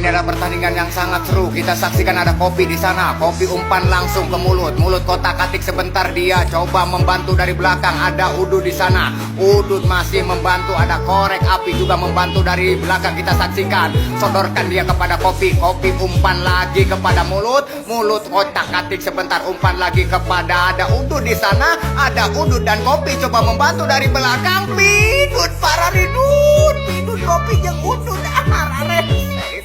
ini adalah pertandingan yang sangat seru. Kita saksikan ada Kopi di sana. Kopi umpan langsung ke mulut. Mulut kotak-katik sebentar dia coba membantu dari belakang. Ada Udud di sana. Udud masih membantu. Ada Korek Api juga membantu dari belakang. Kita saksikan. Sodorkan dia kepada Kopi. Kopi umpan lagi kepada mulut. Mulut kotak-katik sebentar. Umpan lagi kepada ada Udud di sana. Ada Udud dan Kopi coba membantu dari belakang. Pidut para Ridut. Pidut Kopi yang Udud. Arare.